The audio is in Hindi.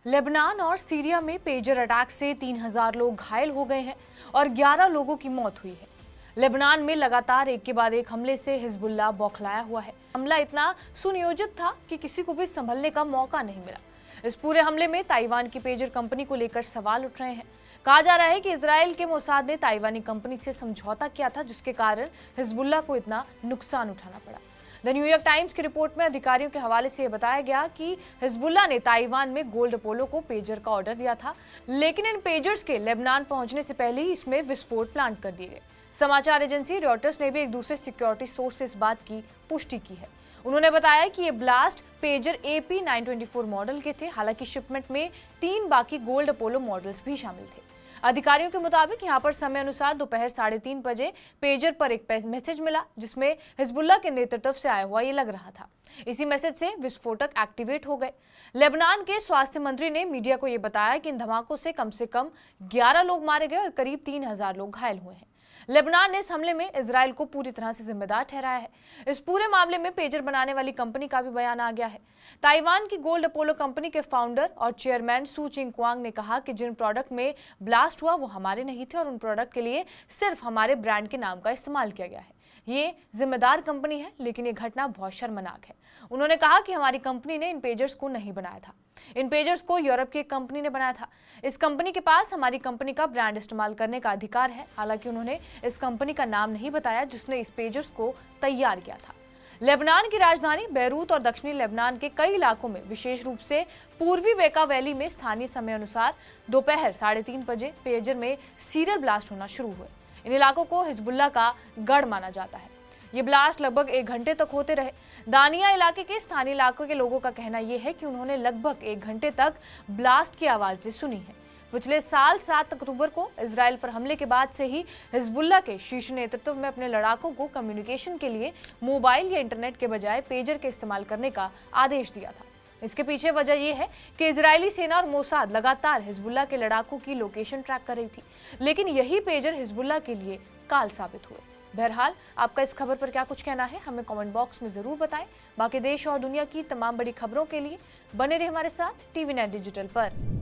लेबनान और सीरिया में पेजर अटैक से 3000 लोग घायल हो गए हैं और 11 लोगों की मौत हुई है। लेबनान में लगातार एक के बाद एक हमले से हिजबुल्लाह बौखलाया हुआ है। हमला इतना सुनियोजित था कि किसी को भी संभलने का मौका नहीं मिला। इस पूरे हमले में ताइवान की पेजर कंपनी को लेकर सवाल उठ रहे हैं। कहा जा रहा है कि इजराइल के मोसाद ने ताइवानी कंपनी से समझौता किया था, जिसके कारण हिजबुल्लाह को इतना नुकसान उठाना पड़ा। द न्यूयॉर्क टाइम्स की रिपोर्ट में अधिकारियों के हवाले से बताया गया कि हिजबुल्लाह ने ताइवान में गोल्ड अपोलो को पेजर का ऑर्डर दिया था, लेकिन इन पेजर्स के लेबनान पहुंचने से पहले ही इसमें विस्फोट प्लान कर दिए गए। समाचार एजेंसी रॉयटर्स ने भी एक दूसरे सिक्योरिटी सोर्स से इस बात की पुष्टि की है। उन्होंने बताया कि ये ब्लास्ट पेजर AP924 मॉडल के थे। हालांकि शिपमेंट में 3 बाकी गोल्ड अपोलो मॉडल्स भी शामिल थे। अधिकारियों के मुताबिक यहां पर समय अनुसार दोपहर 3:30 बजे पेजर पर एक मैसेज मिला, जिसमें हिजबुल्लाह के नेतृत्व से आया हुआ ये लग रहा था। इसी मैसेज से विस्फोटक एक्टिवेट हो गए। लेबनान के स्वास्थ्य मंत्री ने मीडिया को यह बताया कि इन धमाकों से कम 11 लोग मारे गए और करीब 3000 लोग घायल हुए हैं। लेबनान ने इस हमले में इजराइल को पूरी तरह से जिम्मेदार ठहराया है। इस पूरे मामले में पेजर बनाने वाली कंपनी का भी बयान आ गया है। ताइवान की गोल्ड अपोलो कंपनी के फाउंडर और चेयरमैन सू चिंगक्वांग ने कहा कि जिन प्रोडक्ट में ब्लास्ट हुआ वो हमारे नहीं थे और उन प्रोडक्ट के लिए सिर्फ हमारे ब्रांड के नाम का इस्तेमाल किया गया है। ये जिम्मेदार कंपनी है, लेकिन ये घटना बहुत शर्मनाक है। उन्होंने कहा कि हमारी कंपनी ने इन पेजर्स को नहीं बनाया था। इन पेजर्स को यूरोप की एक कंपनी ने बनाया था। इस कंपनी के पास हमारी कंपनी का ब्रांड इस्तेमाल करने का अधिकार है। हालांकि उन्होंने इस कंपनी का नाम नहीं बताया जिसने इस पेजर्स को तैयार किया था। लेबनान की राजधानी बैरूत और दक्षिणी लेबनान के कई इलाकों में, विशेष रूप से पूर्वी बेका वैली में स्थानीय समय अनुसार दोपहर 3:30 बजे पेजर में सीरियल ब्लास्ट होना शुरू हुए। इन इलाकों को हिजबुल्लाह का गढ़ माना जाता है। ये ब्लास्ट लगभग 1 घंटे तक होते रहे। दानिया इलाके के स्थानीय इलाकों के लोगों का कहना यह है कि उन्होंने लगभग 1 घंटे तक ब्लास्ट की आवाजें सुनी है। पिछले साल 7 अक्टूबर को इजराइल पर हमले के बाद से ही हिजबुल्लाह के शीर्ष नेतृत्व में अपने लड़ाकों को कम्युनिकेशन के लिए मोबाइल या इंटरनेट के बजाय पेजर के इस्तेमाल करने का आदेश दिया था। इसके पीछे वजह यह है कि इजरायली सेना और मोसाद लगातार हिजबुल्लाह के लड़ाकों की लोकेशन ट्रैक कर रही थी, लेकिन यही पेजर हिजबुल्लाह के लिए काल साबित हुए। बहरहाल, आपका इस खबर पर क्या कुछ कहना है, हमें कमेंट बॉक्स में जरूर बताएं। बाकी देश और दुनिया की तमाम बड़ी खबरों के लिए बने रहे हमारे साथ TV9 डिजिटल पर।